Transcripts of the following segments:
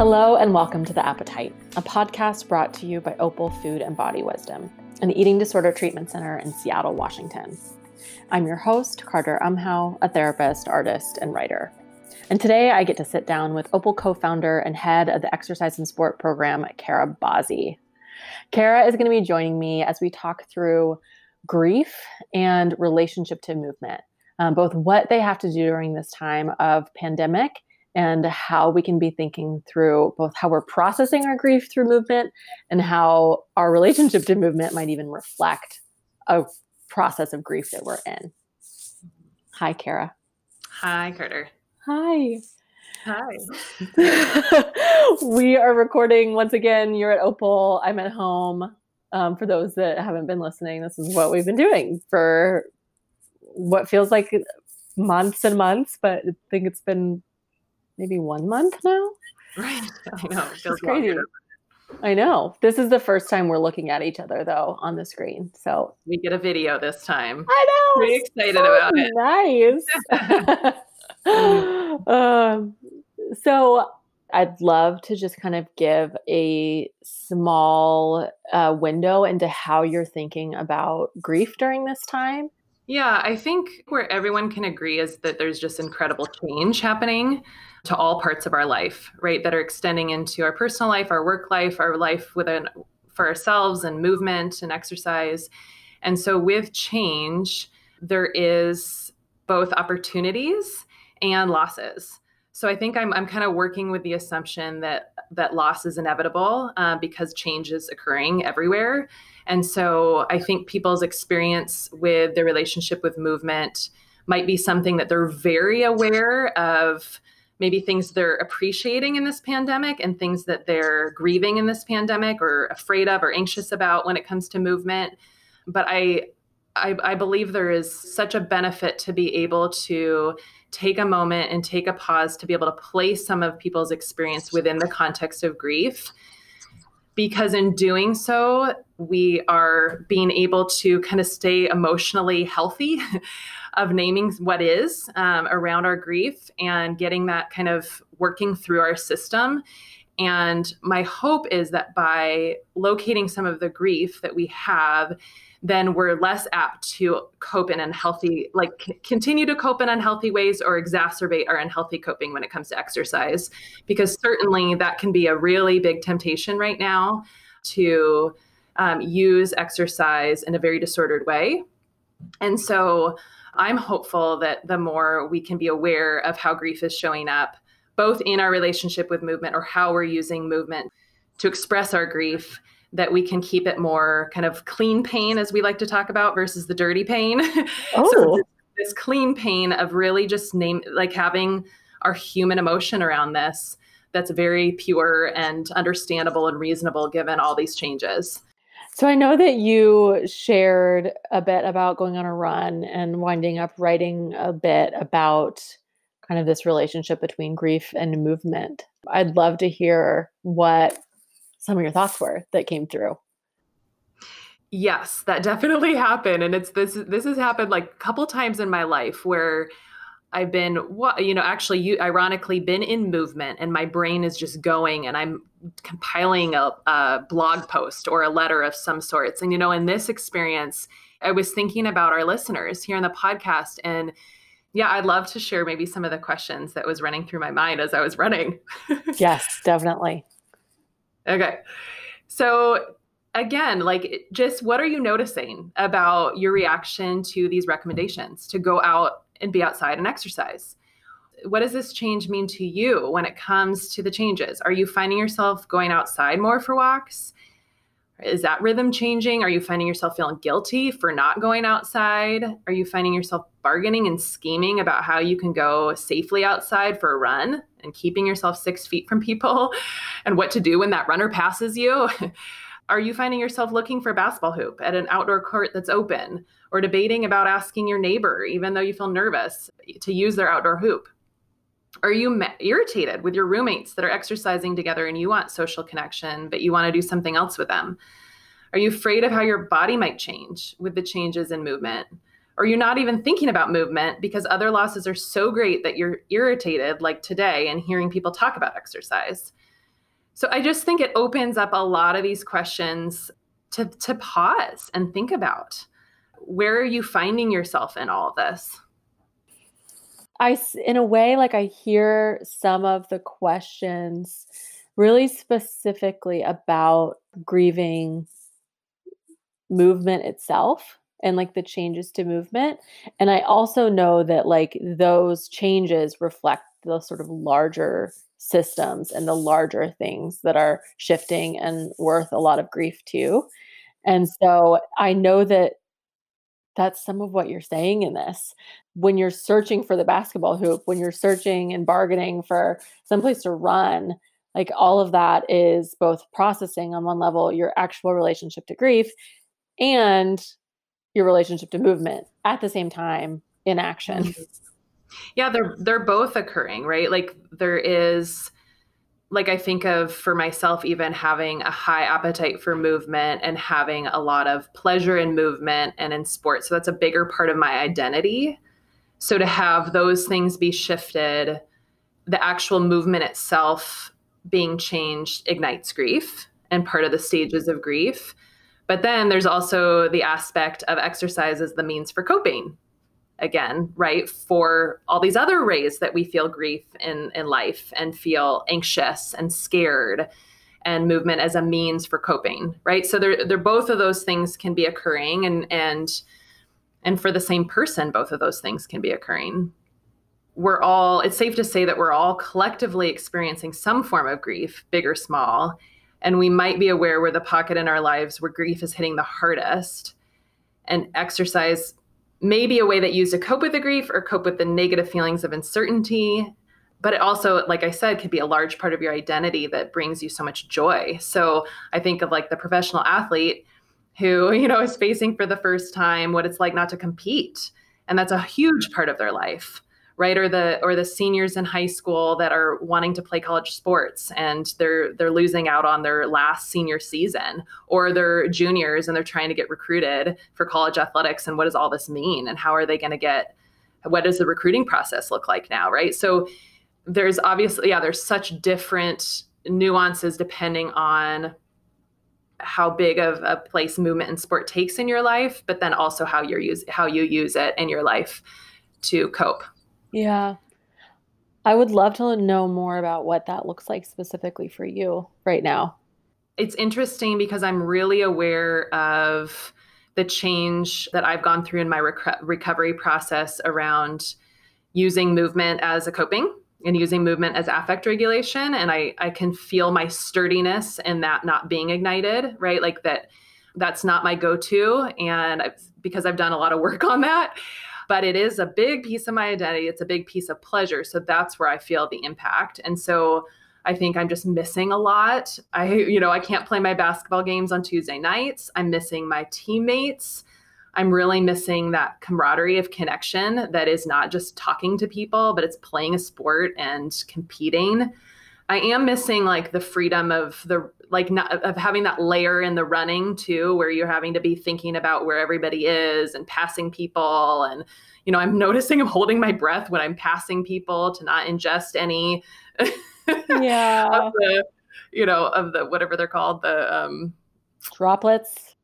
Hello and welcome to The Appetite, a podcast brought to you by Opal Food and Body Wisdom, an eating disorder treatment center in Seattle, Washington. I'm your host, Carter Umhau, a therapist, artist, and writer. And today I get to sit down with Opal co-founder and head of the exercise and sport program, Kara Bazzi. Kara is going to be joining me as we talk through grief and relationship to movement, both what they have to do during this time of pandemic and how we can be thinking through both how we're processing our grief through movement and how our relationship to movement might even reflect a process of grief that we're in. Hi, Kara. Hi, Carter. Hi. Hi. We are recording once again. You're at Opal. I'm at home. For those that haven't been listening, this is what we've been doing for what feels like months and months, but I think it's been maybe 1 month now. Right. I know. It feels crazy. longer. I know. This is the first time we're looking at each other, though, on the screen. So we get a video this time. I know. Pretty excited about it. Nice. So I'd love to just kind of give a small window into how you're thinking about grief during this time. Yeah, I think where everyone can agree is that there's just incredible change happening to all parts of our life, right? That are extending into our personal life, our work life, our life for ourselves and movement and exercise. And so with change, there is both opportunities and losses. So I think I'm kind of working with the assumption that loss is inevitable because change is occurring everywhere. And so I think people's experience with their relationship with movement might be something that they're very aware of, maybe things they're appreciating in this pandemic and things that they're grieving in this pandemic or afraid of or anxious about when it comes to movement. But I believe there is such a benefit to be able to take a moment and take a pause to be able to place some of people's experience within the context of grief. Because in doing so, we are being able to kind of stay emotionally healthy of naming what is around our grief and getting that kind of working through our system. And my hope is that by locating some of the grief that we have, then we're less apt to cope in unhealthy, continue to cope in unhealthy ways or exacerbate our unhealthy coping when it comes to exercise. Because certainly that can be a really big temptation right now to use exercise in a very disordered way. And so I'm hopeful that the more we can be aware of how grief is showing up, both in our relationship with movement or how we're using movement to express our grief, that we can keep it more kind of clean pain, as we like to talk about, versus the dirty pain. Oh. So this clean pain of really just having our human emotion around this that's very pure and understandable and reasonable given all these changes. So I know that you shared a bit about going on a run and winding up writing a bit about kind of this relationship between grief and movement. I'd love to hear what some of your thoughts were that came through. Yes, that definitely happened. And this has happened like a couple times in my life where I've been, ironically been in movement and my brain is just going and I'm compiling a blog post or a letter of some sorts. And, in this experience, I was thinking about our listeners here on the podcast. And yeah, I'd love to share maybe some of the questions that was running through my mind as I was running. Yes, definitely. Okay. So again, just what are you noticing about your reaction to these recommendations to go out and be outside and exercise? What does this change mean to you when it comes to the changes? Are you finding yourself going outside more for walks? Is that rhythm changing? Are you finding yourself feeling guilty for not going outside? Are you finding yourself bargaining and scheming about how you can go safely outside for a run and keeping yourself 6 feet from people and what to do when that runner passes you? Are you finding yourself looking for a basketball hoop at an outdoor court that's open or debating about asking your neighbor, even though you feel nervous, to use their outdoor hoop? Are you irritated with your roommates that are exercising together and you want social connection, but you want to do something else with them? Are you afraid of how your body might change with the changes in movement? Or you're not even thinking about movement because other losses are so great that you're irritated, like today, and hearing people talk about exercise? So I just think it opens up a lot of these questions to pause and think about. Where are you finding yourself in all of this? In a way, like I hear some of the questions really specifically about grieving movement itself and like the changes to movement. And I also know that like those changes reflect the sort of larger systems and the larger things that are shifting and worth a lot of grief too. And so I know that that's some of what you're saying in this. When you're searching for the basketball hoop, when you're searching and bargaining for someplace to run, like all of that is both processing on one level your actual relationship to grief and your relationship to movement at the same time in action. Yeah, they're both occurring, right? Like there is, like I think of for myself, even having a high appetite for movement and having a lot of pleasure in movement and in sports. So that's a bigger part of my identity. So to have those things be shifted, the actual movement itself being changed ignites grief and part of the stages of grief. But then there's also the aspect of exercise as the means for coping again, right? For all these other ways that we feel grief in life and feel anxious and scared, and movement as a means for coping, right? So they're both of those things can be occurring, and for the same person, both of those things can be occurring. It's safe to say that we're all collectively experiencing some form of grief, big or small, and we might be aware where the pocket in our lives where grief is hitting the hardest. And exercise may be a way that you use to cope with the grief or cope with the negative feelings of uncertainty. But it also, like I said, could be a large part of your identity that brings you so much joy. So I think of like the professional athlete who, is facing for the first time what it's like not to compete. And that's a huge part of their life, right? Or the seniors in high school that are wanting to play college sports and they're losing out on their last senior season, or they're juniors and they're trying to get recruited for college athletics. And what does all this mean? And how are they going to what does the recruiting process look like now? Right. So there's obviously, there's such different nuances depending on how big of a place movement and sport takes in your life, but then also how you use it in your life to cope. Yeah. I would love to know more about what that looks like specifically for you right now. It's interesting because I'm really aware of the change that I've gone through in my recovery process around using movement as a coping and using movement as affect regulation. And I can feel my sturdiness in that not being ignited, right? Like that's not my go-to. And because I've done a lot of work on that, but it is a big piece of my identity. It's a big piece of pleasure. So that's where I feel the impact. And so I think I'm just missing a lot. I can't play my basketball games on Tuesday nights. I'm missing my teammates. I'm really missing that camaraderie of connection that is not just talking to people, but it's playing a sport and competing. I am missing like the freedom of of having that layer in the running too, where you're having to be thinking about where everybody is and passing people. And, I'm noticing I'm holding my breath when I'm passing people to not ingest any Yeah. of the whatever they're called, the droplets.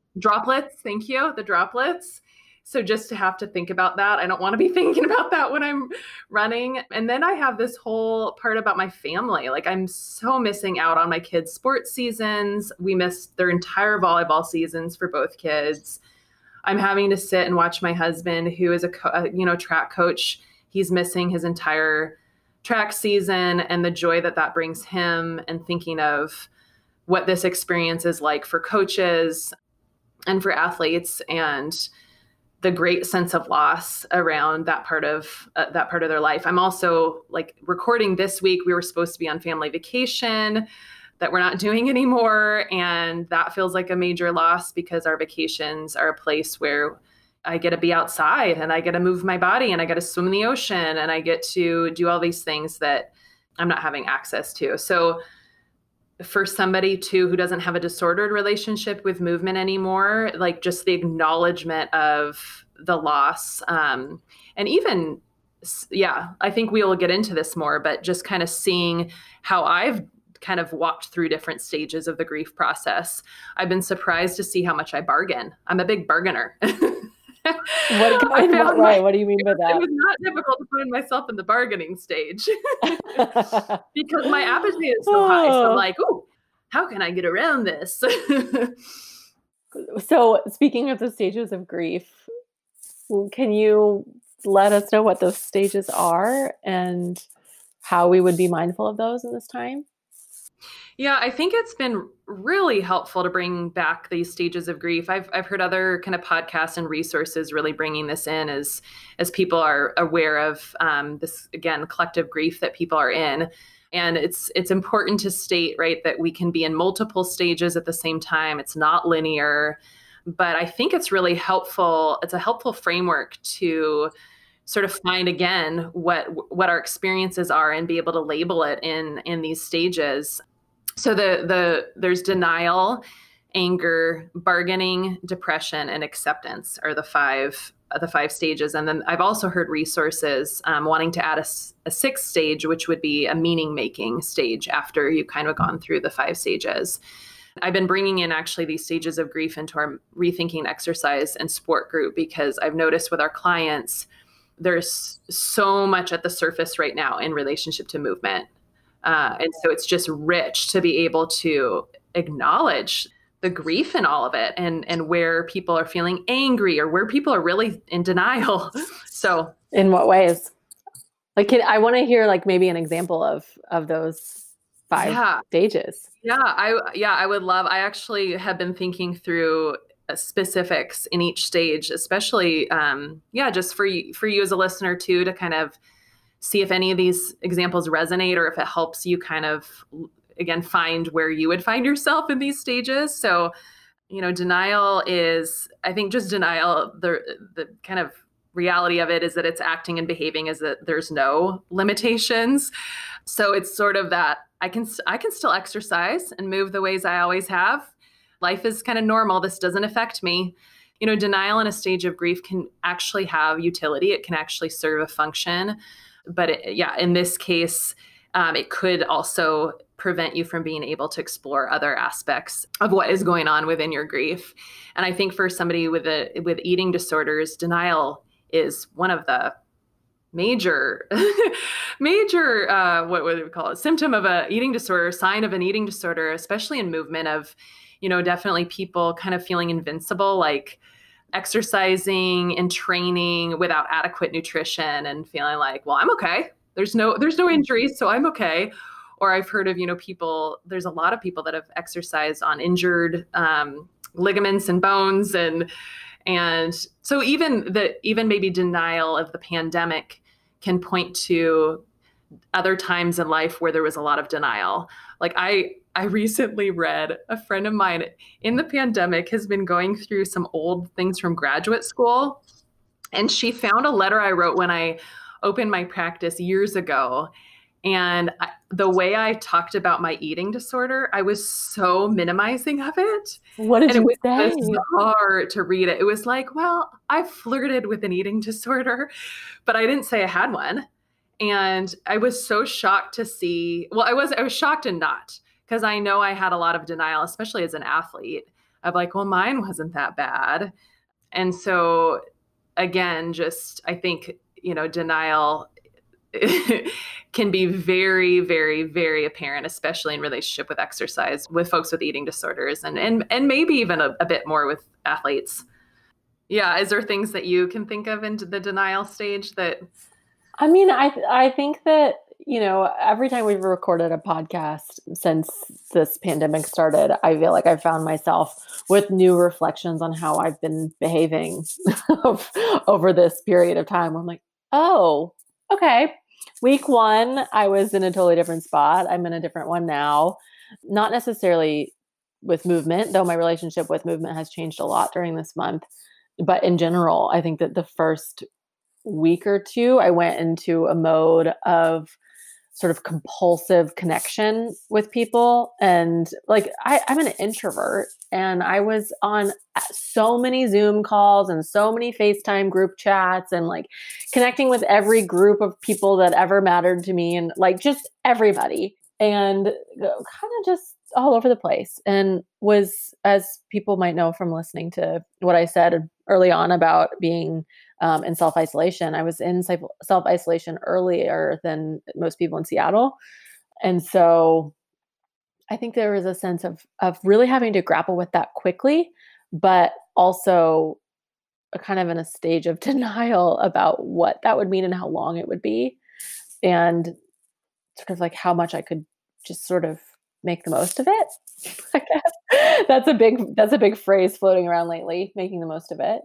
Thank you. The droplets. So just to have to think about that, I don't want to be thinking about that when I'm running. And then I have this whole part about my family. Like I'm so missing out on my kids' sports seasons. We missed their entire volleyball seasons for both kids. I'm having to sit and watch my husband, who is a track coach. He's missing his entire track season and the joy that brings him, and thinking of what this experience is like for coaches and for athletes, and the great sense of loss around that part of their life. I'm also like recording this week. We were supposed to be on family vacation that we're not doing anymore. And that feels like a major loss because our vacations are a place where I get to be outside and I get to move my body and I get to swim in the ocean and I get to do all these things that I'm not having access to. So for somebody too who doesn't have a disordered relationship with movement anymore, like just the acknowledgement of the loss, and even, I think we will get into this more, but just kind of seeing how I've kind of walked through different stages of the grief process, I've been surprised to see how much I bargain. I'm a big bargainer. What do you mean by that? It was not difficult to find myself in the bargaining stage because my appetite is so high. So I'm like, oh, how can I get around this? So speaking of the stages of grief, can you let us know what those stages are and how we would be mindful of those in this time? Yeah, I think it's been really helpful to bring back these stages of grief. I've heard other kind of podcasts and resources really bringing this in as people are aware of this, again, collective grief that people are in. And it's important to state, right, that we can be in multiple stages at the same time. It's not linear, but I think it's really helpful. It's a helpful framework to sort of find again what our experiences are and be able to label it in these stages. So there's denial, anger, bargaining, depression, and acceptance are the five stages. And then I've also heard resources wanting to add a sixth stage, which would be a meaning making stage after you've kind of gone through the 5 stages. I've been bringing in actually these stages of grief into our rethinking exercise and sport group because I've noticed with our clients, there's so much at the surface right now in relationship to movement. And so it's just rich to be able to acknowledge the grief in all of it and where people are feeling angry or where people are really in denial. So in what ways? Like, I want to hear like maybe an example of those 5 stages. I would love, I actually have been thinking through specifics in each stage, especially, just for you as a listener too, to kind of see if any of these examples resonate or if it helps you kind of, again, find where you would find yourself in these stages. So, denial is, I think just denial, the kind of reality of it is that it's acting and behaving as that there's no limitations. So it's sort of that I can still exercise and move the ways I always have. Life is kind of normal. This doesn't affect me. Denial in a stage of grief can actually have utility. It can actually serve a function. But in this case, it could also prevent you from being able to explore other aspects of what is going on within your grief. And I think for somebody with eating disorders, denial is one of the major, what would we call it? Symptom of a eating disorder, sign of an eating disorder, especially in movement of, definitely people kind of feeling invincible, like exercising and training without adequate nutrition and feeling like, well, I'm okay. There's no injuries, so I'm okay. Or I've heard of, there's a lot of people that have exercised on injured ligaments and bones. And so even maybe denial of the pandemic can point to other times in life where there was a lot of denial. Like I recently read, a friend of mine in the pandemic has been going through some old things from graduate school. And she found a letter I wrote when I opened my practice years ago. And the way I talked about my eating disorder, I was so minimizing of it. What did you say? It was hard to read it. It was like, well, I flirted with an eating disorder, but I didn't say I had one. And I was so shocked to see, I was shocked and not, because I know I had a lot of denial, especially as an athlete, of like, well, mine wasn't that bad. And so again, just, I think, denial can be very, very, very apparent, especially in relationship with exercise, with folks with eating disorders and maybe even a bit more with athletes. Yeah. Is there things that you can think of in the denial stage that? I mean, I think that, every time we've recorded a podcast since this pandemic started, I feel like I've found myself with new reflections on how I've been behaving over this period of time. Where I'm like, oh, okay. Week 1, I was in a totally different spot. I'm in a different one now. Not necessarily with movement, though my relationship with movement has changed a lot during this month. But in general, I think that the first week or 2, I went into a mode of sort of compulsive connection with people. And like, I'm an introvert, and I was on so many Zoom calls and so many FaceTime group chats and like connecting with every group of people that ever mattered to me. And like just everybody. and kind of just all over the place, and was, as people might know from listening to what I said early on about being in self-isolation, I was in self-isolation earlier than most people in Seattle. And so I think there was a sense of really having to grapple with that quickly, but also a kind of in a stage of denial about what that would mean and how long it would be, and sort of like how much I could just sort of make the most of it. I guess that's a big phrase floating around lately, making the most of it.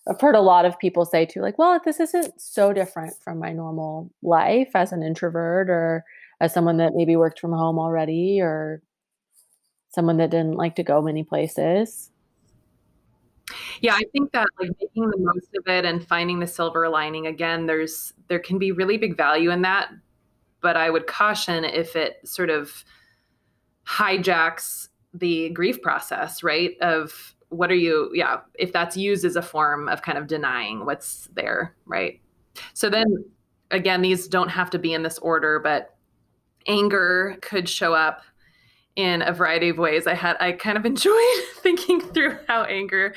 I've heard a lot of people say too, like, well, this isn't so different from my normal life as an introvert, or as someone that maybe worked from home already, or someone that didn't like to go many places. Yeah, I think that like making the most of it and finding the silver lining, again, there can be really big value in that. But I would caution if it sort of hijacks the grief process, right? Of what are you, yeah, if that's used as a form of kind of denying what's there, right? So then again, these don't have to be in this order, but anger could show up in a variety of ways. I kind of enjoyed thinking through how anger,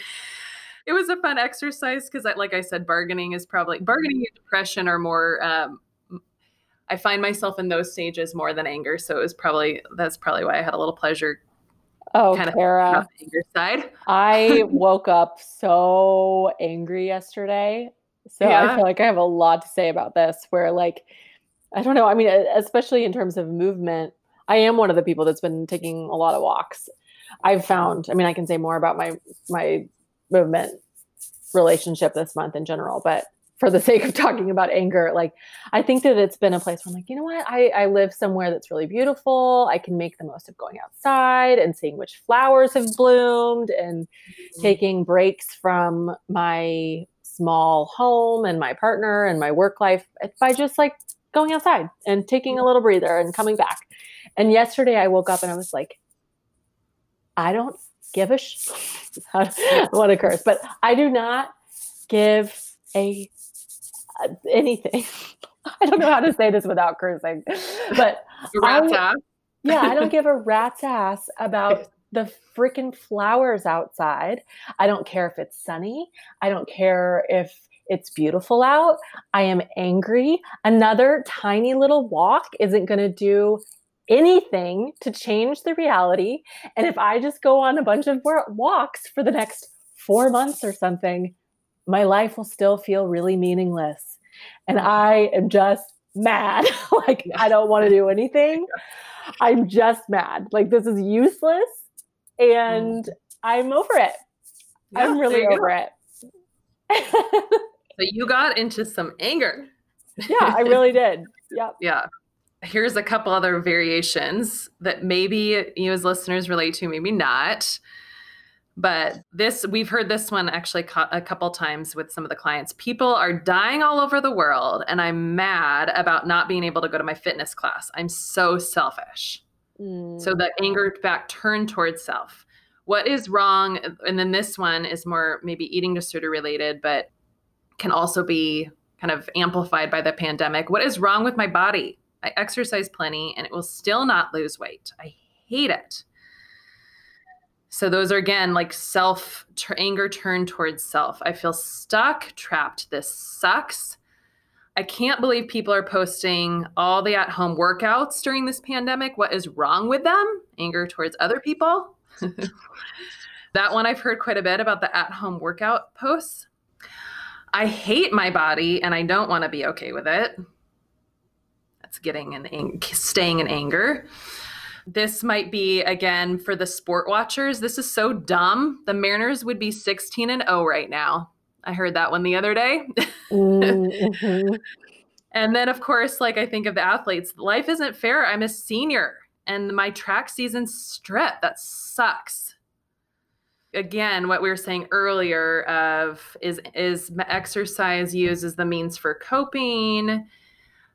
it was a fun exercise because like I said, bargaining and depression are more, I find myself in those stages more than anger. So that's probably why I had a little pleasure. Oh, Tara, the anger side. I woke up so angry yesterday. So Yeah. I feel like I have a lot to say about this, where like, I don't know. I mean, especially in terms of movement, I am one of the people that's been taking a lot of walks. I've found, I mean, I can say more about my movement relationship this month in general, but for the sake of talking about anger, like, I think that it's been a place where I'm like, you know what? I live somewhere that's really beautiful. I can make the most of going outside and seeing which flowers have bloomed, and taking breaks from my small home and my partner and my work life by just like going outside and taking a little breather and coming back. And yesterday I woke up and I was like, I don't give a I want to curse, but I do not give anything. I don't know how to say this without cursing, but I don't give a rat's ass about the freaking flowers outside. I don't care if it's sunny. I don't care if it's beautiful out. I am angry. Another tiny little walk isn't going to do anything to change the reality. And if I just go on a bunch of walks for the next 4 months or something, my life will still feel really meaningless. And I am just mad. Like, I don't want to do anything. I'm just mad. Like, this is useless. And I'm over it. Yeah, I'm really over it. So you got into some anger. Yeah, I really did. Yep. Yeah. Here's a couple other variations that maybe you as listeners relate to, maybe not. But we've heard this one actually a couple times with some of the clients. People are dying all over the world, and I'm mad about not being able to go to my fitness class. I'm so selfish. So the anger back turned towards self. What is wrong? And then this one is more maybe eating disorder related, but can also be kind of amplified by the pandemic. What is wrong with my body? I exercise plenty and it will still not lose weight. I hate it. So those are, again, like anger turned towards self. I feel stuck, trapped. This sucks. I can't believe people are posting all the at-home workouts during this pandemic. What is wrong with them? Anger towards other people. That one I've heard quite a bit about, the at-home workout posts. I hate my body and I don't want to be okay with it. That's staying in anger. This might be, again, for the sport watchers. This is so dumb. The Mariners would be 16-0 right now. I heard that one the other day. Mm-hmm. And then, of course, like, I think of the athletes. Life isn't fair. I'm a senior and my track season's stripped. That sucks. Again, what we were saying earlier of is exercise used as the means for coping?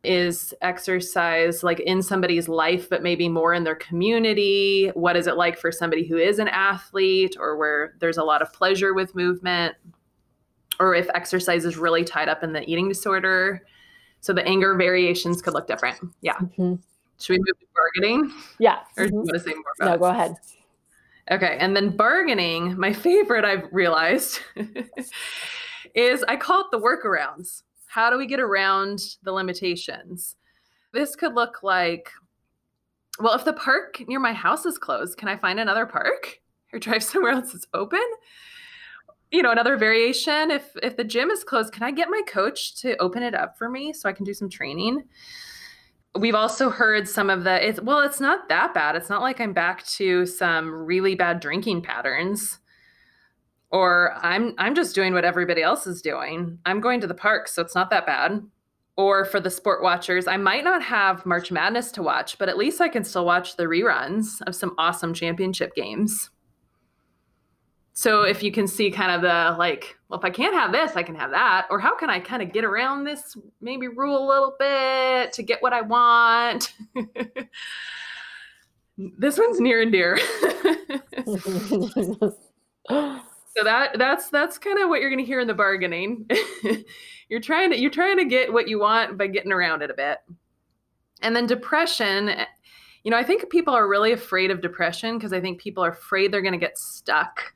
Is exercise like in somebody's life, but maybe more in their community? What is it like for somebody who is an athlete, or where there's a lot of pleasure with movement? Or if exercise is really tied up in the eating disorder. So the anger variations could look different. Yeah. Mm-hmm. Should we move to bargaining? Yeah. Or do you want to say more about No, it? go ahead. Okay. And then bargaining, my favorite I've realized is I call it the workarounds. How do we get around the limitations? This could look like, well, if the park near my house is closed, can I find another park or drive somewhere else that's open? Another variation, if the gym is closed, can I get my coach to open it up for me so I can do some training? We've also heard some of it's not that bad. It's not like I'm back to some really bad drinking patterns, or I'm just doing what everybody else is doing. I'm going to the park, so it's not that bad. Or for the sport watchers, I might not have March Madness to watch, but at least I can still watch the reruns of some awesome championship games. So if you can see kind of well, if I can't have this, I can have that. Or how can I kind of get around this maybe rule a little bit to get what I want? This one's near and dear. So that's kind of what you're going to hear in the bargaining. You're trying to get what you want by getting around it a bit. And then depression, I think people are really afraid of depression because I think people are afraid they're going to get stuck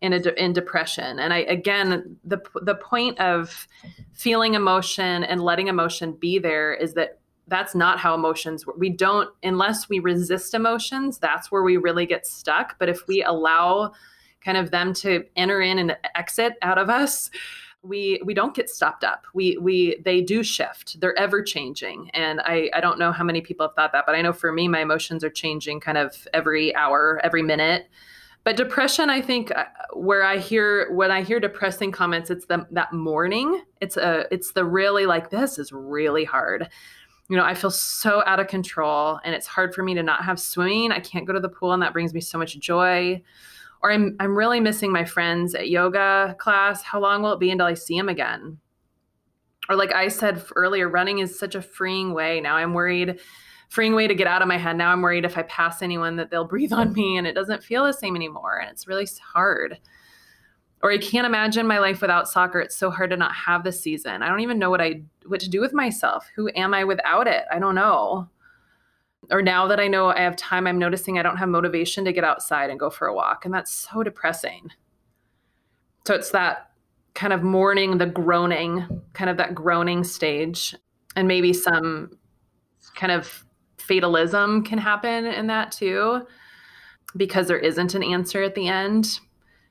in depression. And again, the point of feeling emotion and letting emotion be there is that that's not how emotions work. We don't, unless we resist emotions, that's where we really get stuck. But if we allow kind of them to enter in and exit out of us, we don't get stopped up. They do shift. They're ever changing. And I don't know how many people have thought that, but I know for me, my emotions are changing kind of every hour, every minute. But depression, I think when I hear depressing comments, it's that mourning. It's the really like, this is really hard. I feel so out of control and it's hard for me to not have swimming. I can't go to the pool and that brings me so much joy. Or I'm really missing my friends at yoga class. How long will it be until I see them again? Or like I said earlier, running is such a freeing way. Now I'm worried. Freeing way to get out of my head. Now I'm worried if I pass anyone that they'll breathe on me and it doesn't feel the same anymore. And it's really hard. Or I can't imagine my life without soccer. It's so hard to not have this season. I don't even know what to do with myself. Who am I without it? I don't know. Or now that I know I have time, I'm noticing I don't have motivation to get outside and go for a walk. And that's so depressing. So it's that kind of mourning, the groaning, kind of that groaning stage. And maybe some kind of fatalism can happen in that too, because there isn't an answer at the end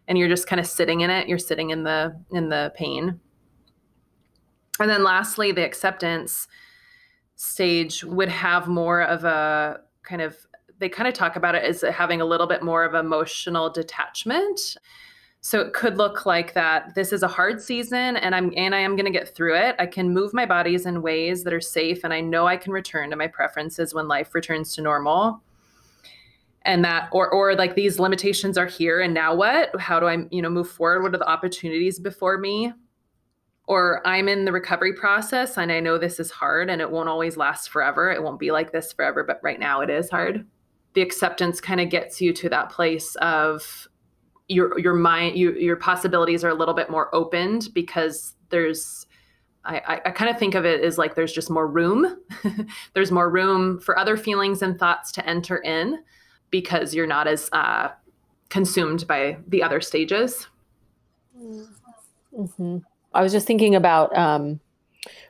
and you're just kind of sitting in it. You're sitting in the pain. And then lastly, the acceptance stage would have more of a they kind of talk about it as having a little bit more of emotional detachment. So it could look like that this is a hard season and I am going to get through it. I can move my bodies in ways that are safe and I know I can return to my preferences when life returns to normal. And that, or like these limitations are here and now what? How do I, move forward? What are the opportunities before me? Or I'm in the recovery process and I know this is hard and it won't always last forever. It won't be like this forever, but right now it is hard. The acceptance kind of gets you to that place of your mind, your possibilities are a little bit more opened because I kind of think of it as like there's just more room. There's more room for other feelings and thoughts to enter in because you're not as consumed by the other stages. Mm-hmm. I was just thinking about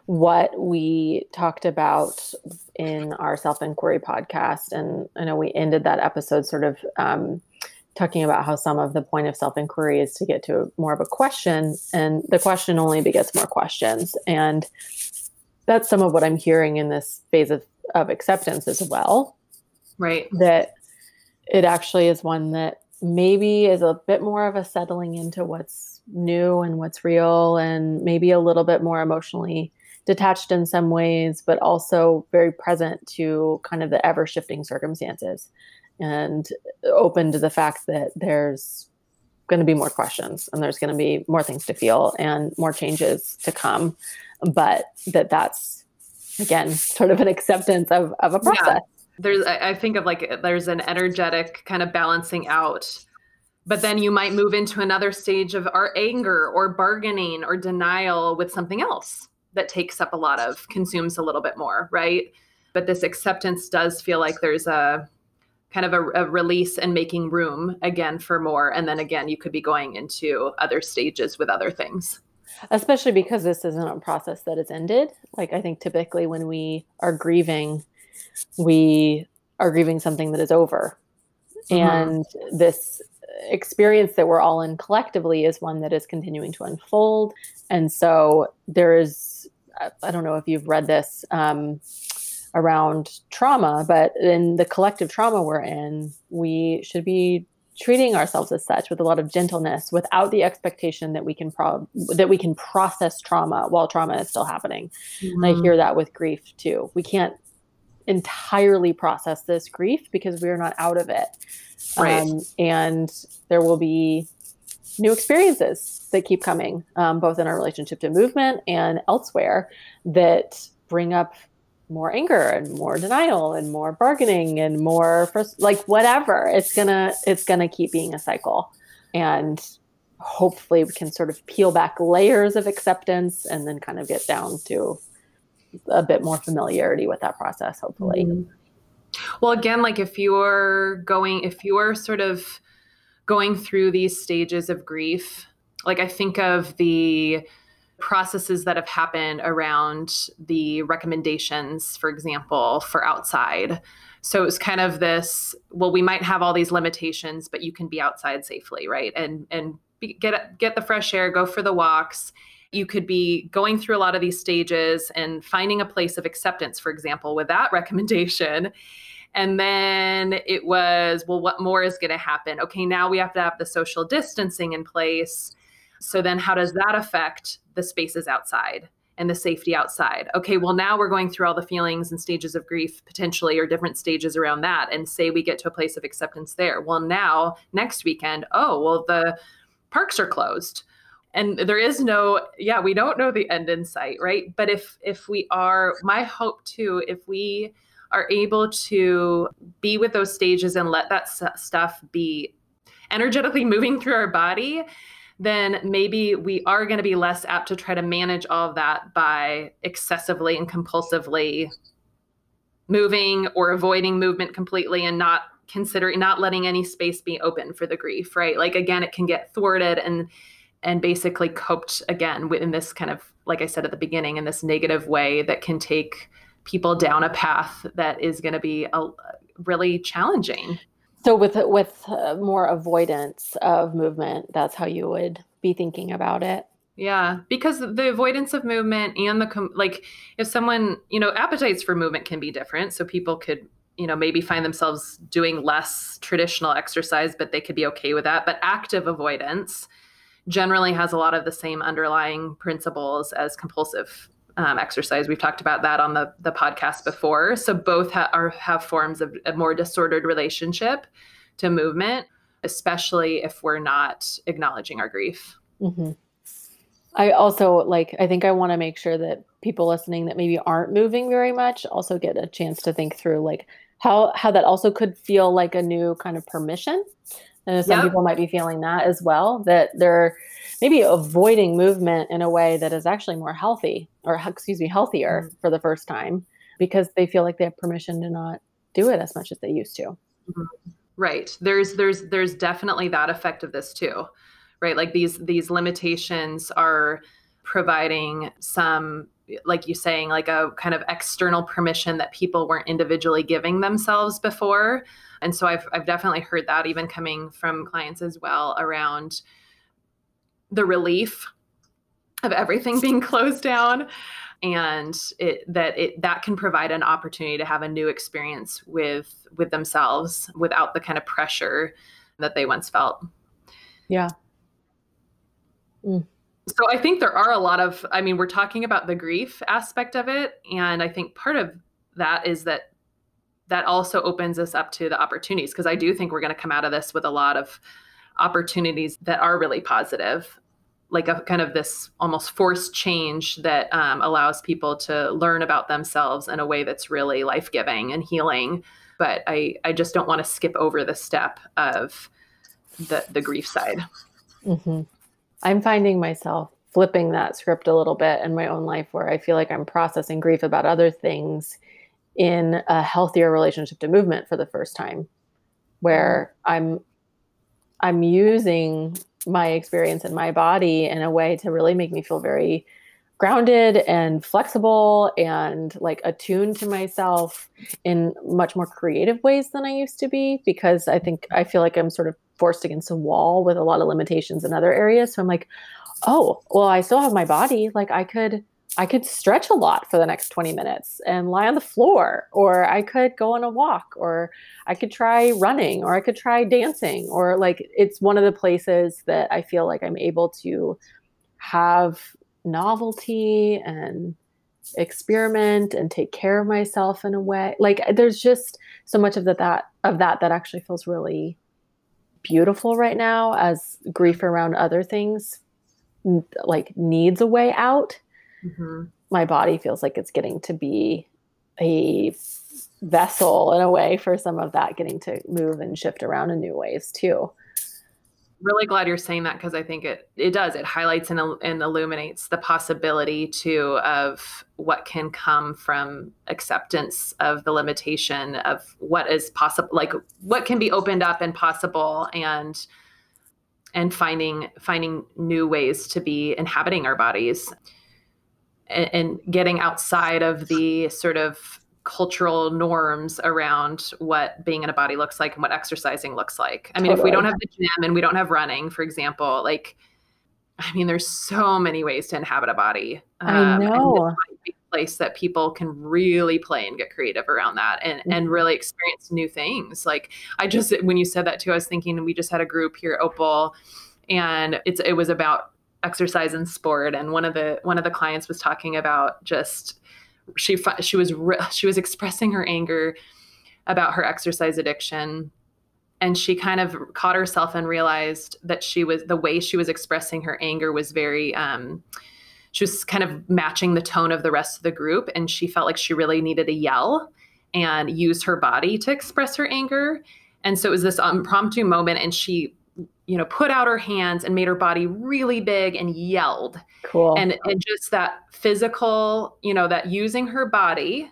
what we talked about in our self-inquiry podcast. And I know we ended that episode sort of talking about how some of the point of self-inquiry is to get to more of a question, and the question only begets more questions. And that's some of what I'm hearing in this phase of acceptance as well. Right. That it actually is one that maybe is a bit more of a settling into what's new and what's real, and maybe a little bit more emotionally detached in some ways, but also very present to kind of the ever shifting circumstances and open to the fact that there's going to be more questions and there's going to be more things to feel and more changes to come. But that's again, sort of an acceptance of a process. Yeah. I think of like, there's an energetic kind of balancing out, but then you might move into another stage of our anger or bargaining or denial with something else that takes up consumes a little bit more, right? But this acceptance does feel like there's a kind of a release and making room again for more. And then again, you could be going into other stages with other things. Especially because this isn't a process that is ended. Like, I think typically when we are grieving something that is over. And this experience that we're all in collectively is one that is continuing to unfold. And so there is, I don't know if you've read this around trauma, but in the collective trauma we're in, we should be treating ourselves as such with a lot of gentleness, without the expectation that we can process trauma while trauma is still happening. And I hear that with grief too. We can't entirely process this grief because we are not out of it. Right. And there will be new experiences that keep coming, both in our relationship to movement and elsewhere, that bring up more anger and more denial and more bargaining and more whatever. It's gonna keep being a cycle. And hopefully we can sort of peel back layers of acceptance and then kind of get down to a bit more familiarity with that process, hopefully. Well, again, like if you're sort of going through these stages of grief, like I think of the processes that have happened around the recommendations, for example, for outside. So it was kind of this, well, we might have all these limitations, but you can be outside safely, right? And get the fresh air, go for the walks. You could be going through a lot of these stages and finding a place of acceptance, for example, with that recommendation. And then it was, well, what more is going to happen? Okay, now we have to have the social distancing in place. So then how does that affect the spaces outside and the safety outside? Okay, well, now we're going through all the feelings and stages of grief potentially, or different stages around that. And say we get to a place of acceptance there. Well, now next weekend, the parks are closed. And there is we don't know the end in sight, right? But if we are, my hope too, if we are able to be with those stages and let that stuff be energetically moving through our body, then maybe we are going to be less apt to try to manage all of that by excessively and compulsively moving or avoiding movement completely and not letting any space be open for the grief, right? Like, again, it can get thwarted and basically coped again within this kind of, like I said at the beginning, in this negative way that can take people down a path that is going to be really challenging. So with more avoidance of movement, that's how you would be thinking about it. Yeah, because the avoidance of movement and if someone, appetites for movement can be different. So people could, maybe find themselves doing less traditional exercise, but they could be okay with that. But active avoidance generally has a lot of the same underlying principles as compulsive exercise. We've talked about that on the podcast before. So both have forms of a more disordered relationship to movement, especially if we're not acknowledging our grief. Mm-hmm. I also I think I want to make sure that people listening that maybe aren't moving very much also get a chance to think through how that also could feel like a new kind of permission. And some people might be feeling that as well, that they're maybe avoiding movement in a way that is actually more healthier for the first time, because they feel like they have permission to not do it as much as they used to. Right. There's definitely that effect of this too, right? Like these limitations are providing some, like you saying, like a kind of external permission that people weren't individually giving themselves before. And so I've definitely heard that even coming from clients as well, around the relief of everything being closed down, and that can provide an opportunity to have a new experience with themselves without the kind of pressure that they once felt. Yeah. So I think there are a lot of, we're talking about the grief aspect of it. And I think part of that is that also opens us up to the opportunities, because I do think we're going to come out of this with a lot of opportunities that are really positive, like a kind of this almost forced change that allows people to learn about themselves in a way that's really life-giving and healing. But I just don't want to skip over the step of the grief side. Mm-hmm. I'm finding myself flipping that script a little bit in my own life, where I feel like I'm processing grief about other things in a healthier relationship to movement for the first time, where I'm using my experience in my body in a way to really make me feel very grounded and flexible and like attuned to myself in much more creative ways than I used to be, because I feel like I'm sort of forced against a wall with a lot of limitations in other areas. So I'm like, oh, well, I still have my body. Like I could stretch a lot for the next 20 minutes and lie on the floor, or I could go on a walk, or I could try running, or I could try dancing, or like, it's one of the places that I feel like I'm able to have novelty and experiment and take care of myself in a way. Like there's just so much of that actually feels really beautiful right now, as grief around other things like needs a way out. Mm-hmm. My body feels like it's getting to be a vessel in a way for some of that getting to move and shift around in new ways too. Really glad you're saying that, because I think it does. It highlights and illuminates the possibility too of what can come from acceptance of the limitation of what is possible, like what can be opened up and possible, and finding new ways to be inhabiting our bodies, and getting outside of the sort of cultural norms around what being in a body looks like and what exercising looks like. I mean, totally. If we don't have the gym and we don't have running, for example, like, I mean, there's so many ways to inhabit a body. I know. And this might be a place that people can really play and get creative around that, and really experience new things. Like when you said that too, I was thinking, we just had a group here at Opal, and it was about exercise and sport. And one of the clients was talking about just, she was expressing her anger about her exercise addiction. And she kind of caught herself and realized that the way she was expressing her anger was very, she was kind of matching the tone of the rest of the group. And she felt like she really needed to yell and use her body to express her anger. And so it was this impromptu moment, and she, put out her hands and made her body really big and yelled. Cool. And just that physical, that using her body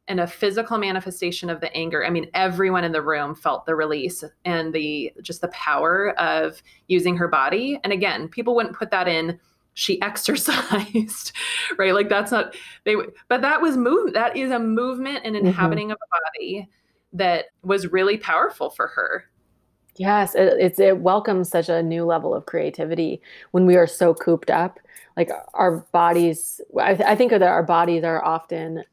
and a physical manifestation of the anger. I mean, everyone in the room felt the release and the power of using her body. And again, people wouldn't put that in, she exercised, right? Like but that was movement. That is a movement and inhabiting of a body that was really powerful for her. Yes, it welcomes such a new level of creativity when we are so cooped up. Like our bodies, I think that our bodies are often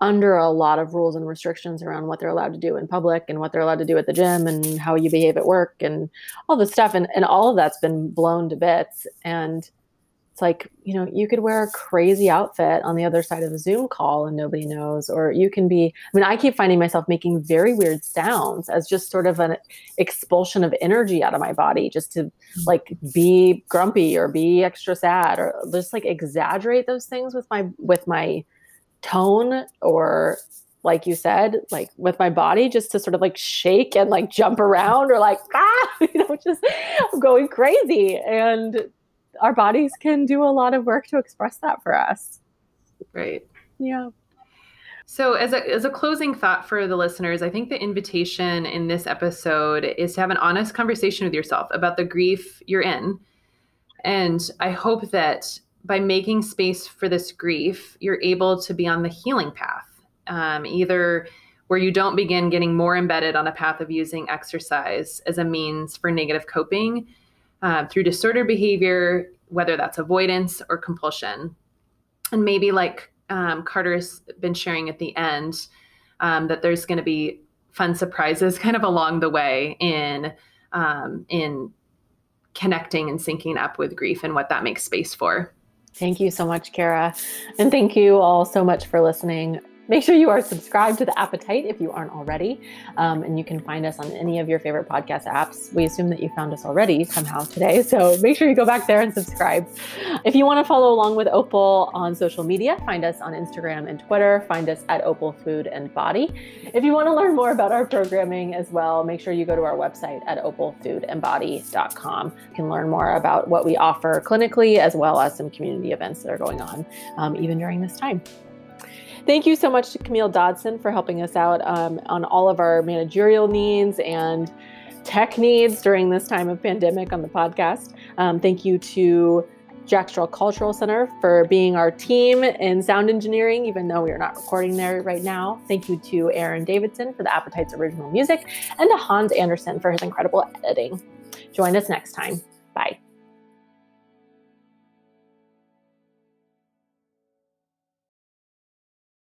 under a lot of rules and restrictions around what they're allowed to do in public and what they're allowed to do at the gym and how you behave at work and all this stuff. And all of that's been blown to bits. And it's like, you could wear a crazy outfit on the other side of a Zoom call and nobody knows, or you can be, I keep finding myself making very weird sounds as just sort of an expulsion of energy out of my body, just to like be grumpy or be extra sad, or just like exaggerate those things with my tone, or like you said, like with my body, just to sort of like shake and like jump around, or like, just going crazy. And our bodies can do a lot of work to express that for us. Right. Yeah. So as a closing thought for the listeners, I think the invitation in this episode is to have an honest conversation with yourself about the grief you're in. And I hope that by making space for this grief, you're able to be on the healing path, either where you don't begin getting more embedded on a path of using exercise as a means for negative coping, through disordered behavior, whether that's avoidance or compulsion. And maybe like Carter's been sharing at the end, that there's going to be fun surprises kind of along the way in connecting and syncing up with grief and what that makes space for. Thank you so much, Kara. And thank you all so much for listening. Make sure you are subscribed to The Appetite if you aren't already. And you can find us on any of your favorite podcast apps. We assume that you found us already somehow today. So make sure you go back there and subscribe. If you want to follow along with Opal on social media, find us on Instagram and Twitter. Find us at Opal Food and Body. If you want to learn more about our programming as well, make sure you go to our website at opalfoodandbody.com. You can learn more about what we offer clinically, as well as some community events that are going on, even during this time. Thank you so much to Camille Dodson for helping us out on all of our managerial needs and tech needs during this time of pandemic on the podcast. Thank you to Jack Straw Cultural Center for being our team in sound engineering, even though we are not recording there right now. Thank you to Aaron Davidson for the Appetite's original music, and to Hans Anderson for his incredible editing. Join us next time. Bye.